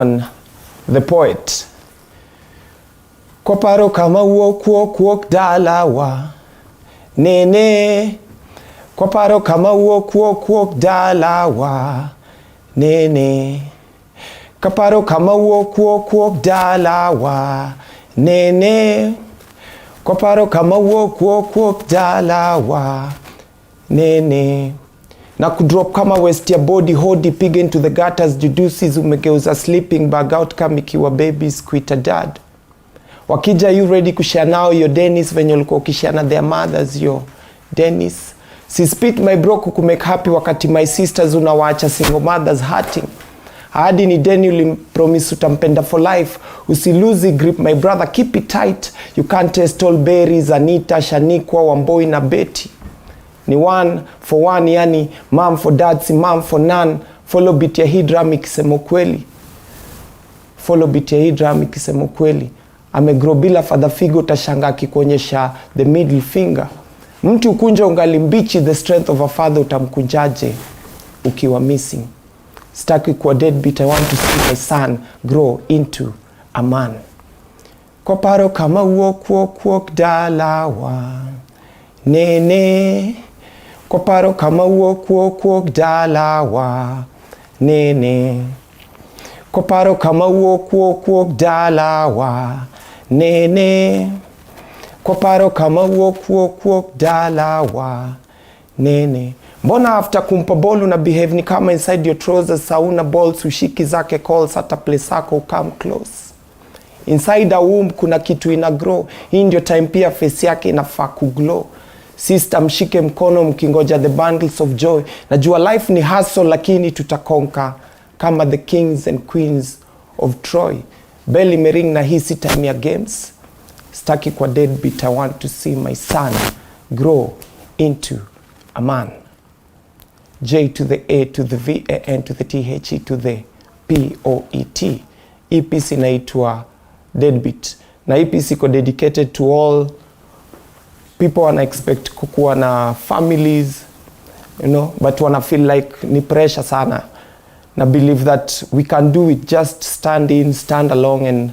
Javan the Poet. Koparo kama uok dalawa nene. Koparo kama uok dalawa nene. Koparo kama uok dalawa nene. Koparo kama uok dalawa nene. Na kudrop kama west ya body hodi piga into the gutters judusi zumegeuza sleeping bag out kama ikiwa babies kuita dad. Wakija you ready kushare nao yo Dennis venye ulikuwa ukishare na their mothers yo Dennis. Si spit my bro kukumake happy wakati my sisters unawaacha single mothers hurting. Hadi ni Denny ulimpromise utampenda for life. Usiluzi grip my brother, keep it tight. You can't taste all berries, Anita, Shanikwa, Wamboi na Betty. Ni one for one, yani mom for dad, si mom for none. Follow beat ya hii drama ikisema kweli. Follow beat ya hii drama ikisema kweli. Amegrow bila father figure, utashanga akikuonyesha the middle finger. Mtu ukunja ungali mbichi, the strength of a father utamkunjaje ukiwa missing. Staki kwa deadbeat, I want to see my son grow into a man. Koparo kama uok dalawa nene. Koparo kama uok dalawa nene. Koparo kama uok dalawa nene. Koparo kama uok dalawa nene. Mbona after kumpa ball una behave ni kama inside your trousers sauna balls ushiki zake calls hata place sako come close. Inside a womb kuna kitu ina grow. Hii ndio time pia face yake inafaa kuglow. Sister mshike mkono mkingoja the bundles of joy. Najua life ni hustle lakini tutakonka kama the kings and queens of Troy. Belly mering na hii si time ya games. Staki kwa deadbeat, I want to see my son grow into a man. J to the A to the V A N to the T H E to the P O E T. Hii piece inaitwa Deadbeat. Na hii piece iko dedicated to all people wana expect kukuwa na families, you know, but wana feel like ni pressure sana. Na believe that we can do it, just stand in, stand along and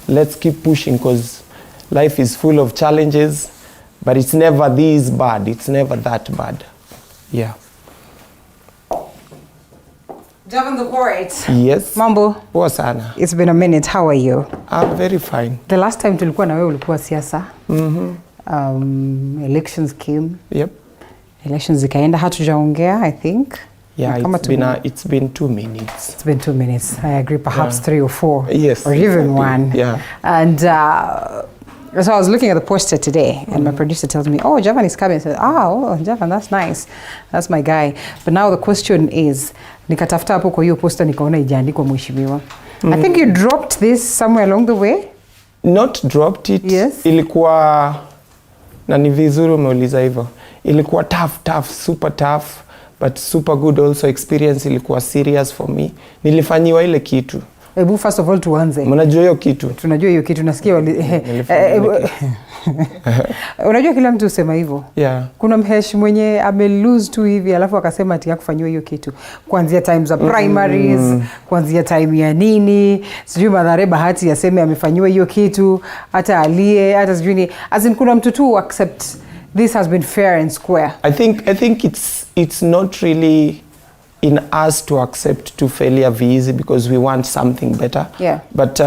let's keep pushing because life is full of challenges, but it's never this bad, it's never that bad. Yeah. Javan the Poet. Yes. Mambo. Poa sana. It's been a minute. How are you? I'm very fine. The last time tulikuwa na wewe ulikuwa siasa. Elections came. Yep. Elections zikaenda, hatujaongea, I think. Yeah, it's been 2 minutes. It's been 2 minutes. I agree, perhaps 3 or 4. Yes. Or even 1. Yeah. And so I was looking at the poster today, and my producer tells me, "Oh, Javan is coming." I said, "Oh, Javan, that's nice. That's my guy." But now the question is, nikatafuta hapo kwa hiyo poster nikaona ijaandikwa mheshimiwa. I think you dropped this somewhere along the way. Not dropped it. Yes. Ilikuwa na ni vizuri umeuliza hivyo. Ilikuwa tough, super tough, but super good also. Experience ilikuwa serious for me. Nilifanyiwa ile kitu. Ebu first of all tuanze. Mnajua hiyo kitu? Tunajua hiyo kitu, nasikia unajua kila mtu usema hivyo. Yeah. Kuna mheshi mwenye ame lose tu hivi alafu akasema ati yakufanywa hiyo kitu. Kuanzia time za primaries, kuanzia time ya nini, sijui Madhare Bahati yaseme amefanywa hiyo kitu, hata alie, hata sijui ni as in kuna mtu tu accept this has been fair and square. I think it's not really in us to accept to failure easy because we want something better. Yeah. But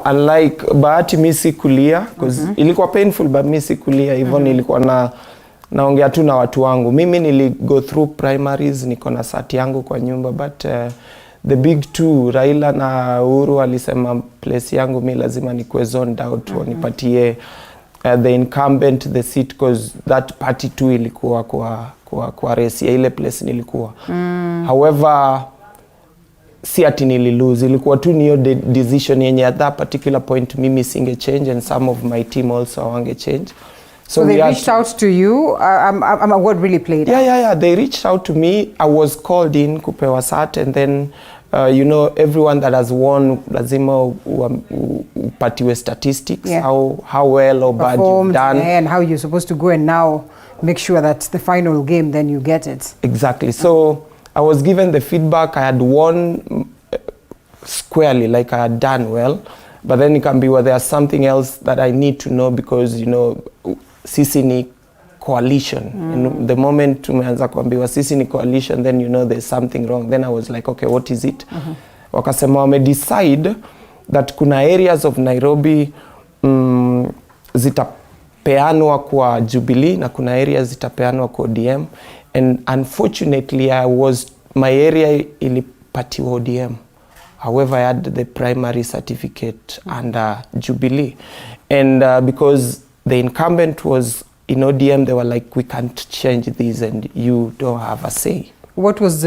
unlike Bahati misi kulia because ilikuwa painful, but misi kulia hivyo nilikuwa naongea tu na watu wangu. Mimi nili go through primaries, niko na sati yangu kwa nyumba, but the big two Raila na Uhuru alisema place yangu mi lazima nikuwe zoned out, wanipatie the incumbent the seat because that party too ilikuwa kwa race ya ile place nilikuwa. However, si ati nililose, ilikuwa tu niyo decision yenye at that particular point mimi singe change and some of my team also wange change. So they reached out to you. What really played out? Yeah. They reached out to me. I was called in kupewa sat, and then you know, everyone that has won lazima upatiwe statistics, how well or bad you've done, and how you're supposed to go and now make sure that the final game then you get it. Exactly. So I was given the feedback. I had won squarely, like I had done well, but then nikaambiwa there's something else that I need to know because sisi ni coalition. And the moment tumeanza kuambiwa sisi ni coalition, then there's something wrong. Then I was like, okay, what is it? Wakasema wame decide that kuna areas of Nairobi zitapeanwa kwa Jubilee na kuna areas zitapeanwa kwa ODM, and unfortunately my area ilipatiwa ODM. However, I had the primary certificate under Jubilee, and because the incumbent was in ODM, they were like, we can't change this and you don't have a say. What was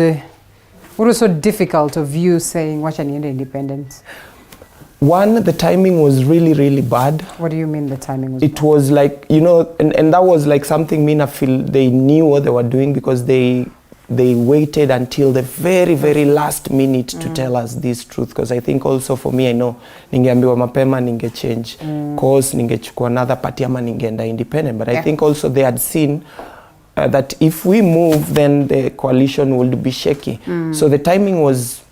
so difficult of you saying wacha niende independent? One, the timing was really, really bad. What do you mean the timing was It bad? was like, and that was like something Mina feel they knew what they were doing because they waited until the very, very last minute to tell us this truth. Because I think also for me, I know, ningeambiwa mapema ninge change course, ningechukua another party ama ningeenda independent. But I think also they had seen that if we move, then the coalition would be shaky. So the timing was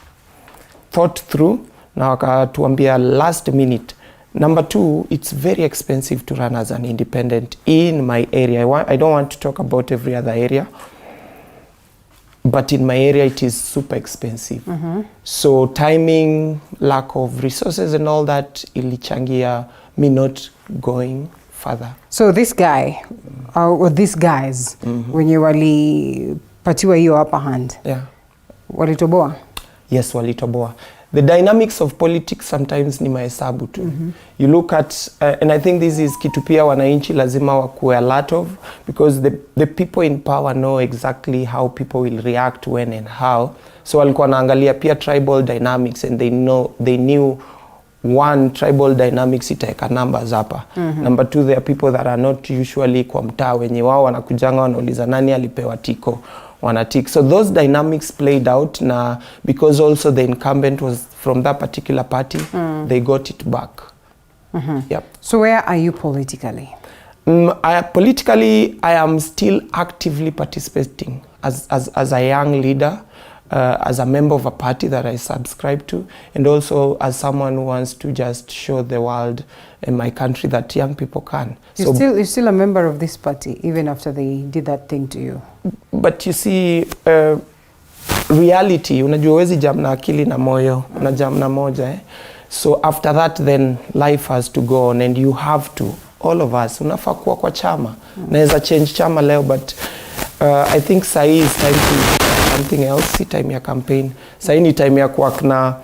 thought through. Na wakatuambia last minute. Number two, it's very expensive to run as an independent in my area. I don't want to talk about every other area, but in my area it is super expensive. So timing, lack of resources and all that ilichangia me not going further. So this guy or these guys wenye walipatiwa hiyo upper hand, walitoboa? Yes, walitoboa. The dynamics of politics sometimes ni mahesabu tu. You look at, and I think this is kitu pia wananchi lazima wakuwe alert of, because the people in power know exactly how people will react when and how. So walikuwa naangalia pia tribal dynamics, and they knew one, tribal dynamics itaeka numbers hapa. Number two, there are people that are not usually kwa mtaa wenye wao wanakujanga wanauliza nani alipewa tiko. So those dynamics played out na because also the incumbent was from that particular party, they got it back. Yep. So where are you politically? Politically, I am still actively participating as a young leader, as a member of a party that I subscribe to, and also as someone who wants to just show the world and my country that young people can. You're still a member of this party, even after they did that thing to you? But you see, reality, unajua huwezi jam na akili na moyo, unajam na moja. So after that, then life has to go on, and you have to, all of us, unafaa kuwa kwa chama. Naweza change chama leo, but I think sahi is time to something else, si time ya campaign. Sahi ni time ya kuwa na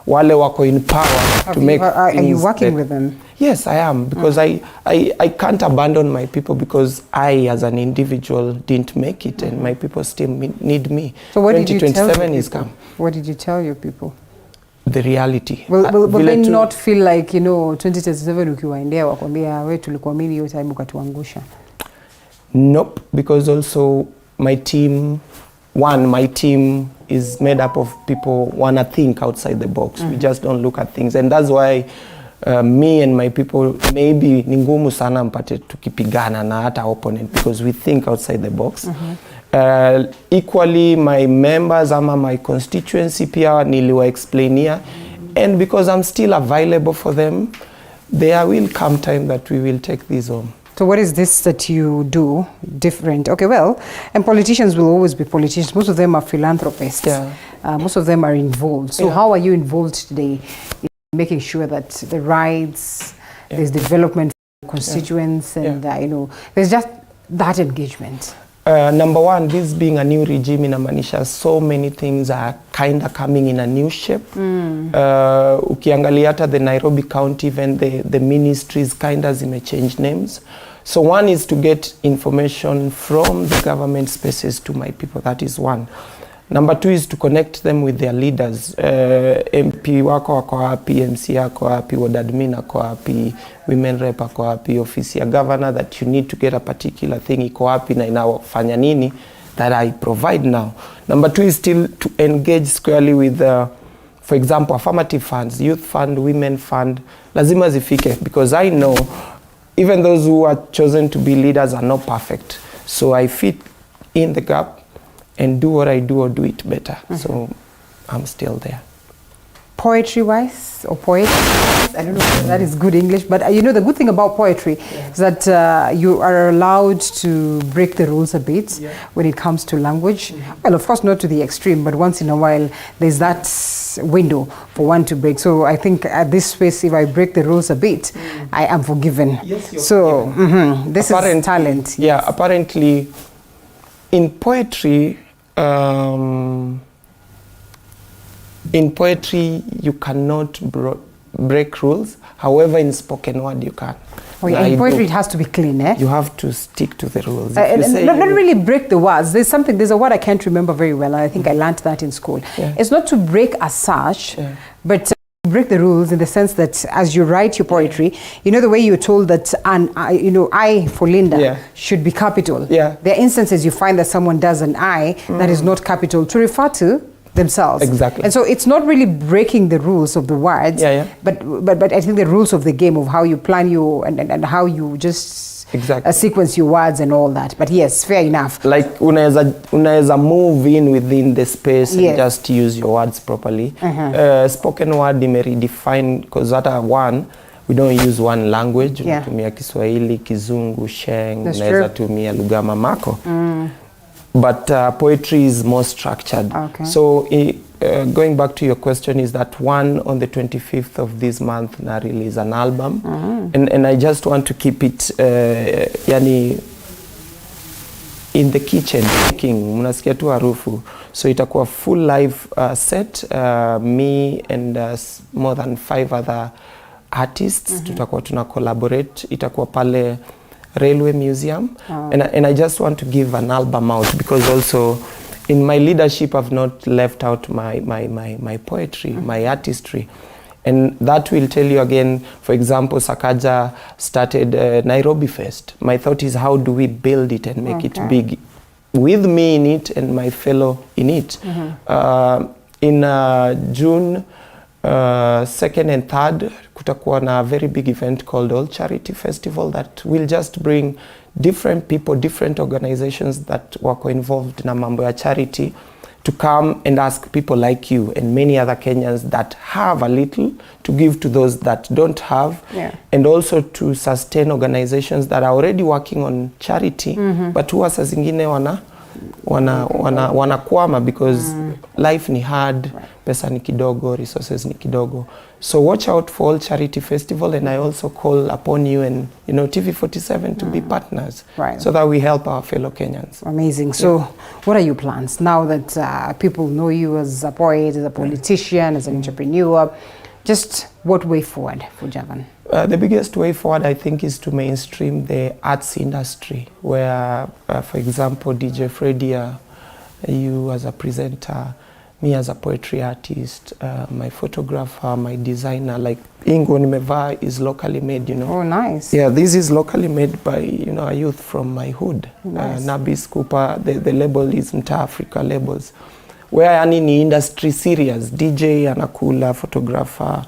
wale wako in power to make Are you working with them? Yes, I am, because I can't abandon my people because I, as an individual, didn't make it, and my people still need me. So what did you tell your people? Is come. What did you tell your people? The reality. Will they not feel like, 2027 ukiwaendea wakwambia we tulikuamini hiyo time ukatuangusha? Nope, because also my team is made up of people wanna think outside the box. We just don't look at things, and that's why me and my people maybe ni ngumu sana mpate tukipigana na hata opponent, because we think outside the box. Equally, my members ama my constituency pia niliwa explainia, and because I'm still available for them, there will come time that we will take this home. So what is this that you do different? Okay, well, and politicians will always be politicians. Most of them are philanthropists. Most of them are involved. So how are you involved today in making sure that the rights, there's development for constituents, and there's just that engagement? Number one, this being a new regime in Amanisha, so many things are kind of coming in a new shape. Ukiangalia hata the Nairobi County, even the ministries kind of zime-change names. So one is to get information from the government spaces to my people. That is one. Number two is to connect them with their leaders. MP wako wako wapi, MC wako wapi, ward admin wako wapi, women rep wako wapi, office ya governor, that you need to get a particular thing iko wapi na inafanya nini, that I provide now. Number two is still to engage squarely with, for example, affirmative funds, youth fund, women fund, lazima zifike, because I know even those who are chosen to be leaders are not perfect. So I fit in the gap and do what I do or do it better. So I'm still there. poetry-wise or poet. I don't know if that is good English, but you know, the good thing about poetry is that you are allowed to break the rules a bit when it comes to language. Well, of course, not to the extreme, but once in a while, there's that window for one to break. So I think at this space, if I break the rules a bit, I am forgiven. Yes, you're so forgiven. This is talent. Yeah, apparently, in poetry, you cannot break rules. However, in spoken word, you can. Oh, yeah. In poetry, it has to be clean, eh? You have to stick to the rules. Not really break the words. There's a word I can't remember very well. I think I learned that in school. Yeah. It's not to break as such, but break the rules in the sense that as you write your poetry, you know the way you're told that I for Linda should be capital. Yeah. There are instances you find that someone does an I that is not capital to refer to themselves. Exactly. And so it's not really breaking the rules of the words, but I think the rules of the game of how you plan your and how you just sequence your words and all that. But yes, fair enough. Like unaweza move in within the space and just use your words properly. Spoken word redefine because that one we don't use one language. Unatumia Kiswahili, Kizungu, Sheng, unaweza tumia lugha mamako. But poetry is more structured. Okay. So going back to your question, is that one on the 25th of this month na release an album, and I just want to keep it yani in the kitchen cooking, mnasikia tu harufu. So itakuwa full live set, me and more than 5 other artists tutakuwa tuna collaborate. Itakuwa pale Railway Museum, and I just want to give an album out because also in my leadership I've not left out my poetry, my artistry, and that will tell you again. For example, Sakaja started Nairobi Fest. My thought is, how do we build it and make it big with me in it and my fellow in it. In June 2nd and 3rd kutakuwa na a very big event called All Charity Festival that will just bring different people, different organizations that wako involved na mambo ya charity to come and ask people like you and many other Kenyans that have a little to give to those that don't have, and also to sustain organizations that are already working on charity but huwa saa zingine wanakwama because life ni hard, pesa ni kidogo, resources ni kidogo. So watch out for All Charity Festival, and I also call upon you and TV47 to be partners, so that we help our fellow Kenyans. Amazing. So what are your plans now that people know you as a poet, as a politician, as an entrepreneur? Just what way forward for Javan? The biggest way forward, I think, is to mainstream the arts industry, where, for example, DJ Fredia, you as a presenter, me as a poetry artist, my photographer, my designer, like Ingo Nimeva is locally made, Oh, nice. Yeah, this is locally made by, a youth from my hood. Nice. Nabis Cooper, the label is Inter Africa Labels. Where any industry serious, DJ, Anakula, photographer,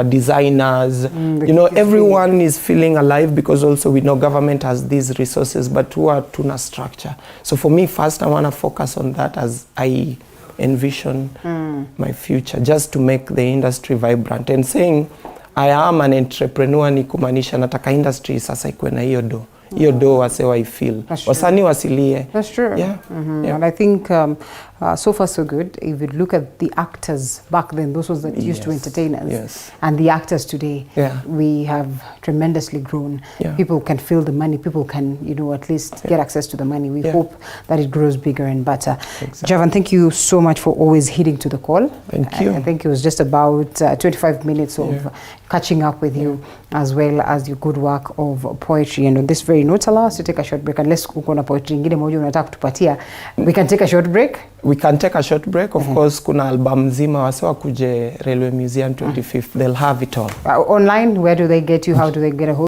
designers, everyone is feeling alive, because also we know government has these resources, but who are tuna structure. So for me, first I want to focus on that as I envision my future, just to make the industry vibrant. And saying I am an entrepreneur ni kumaanisha nataka industry sasa ikuwe na hiyo do. Hiyo do wase wa feel. Wasanii wasilie. That's true. Yeah. Yeah. And I think so far so good. If you look at the actors back then, those ones that used to entertain us, and the actors today, we have tremendously grown. People can feel the money. People can, at least get access to the money. We hope that it grows bigger and better. Exactly. Javan, thank you so much for always heeding to the call. Thank you. I think it was just about 25 minutes of catching up with you, as well as your good work of poetry. And on this very note, allow us to take a short break. Unless kuko na poetry ingine moja unataka kutupatia, we can take a short break. We can take a short break. Of course, kuna album zima wasewa kuje Railway Museum 25th. They'll have it all. Online, where do they get you? How do they get a hold?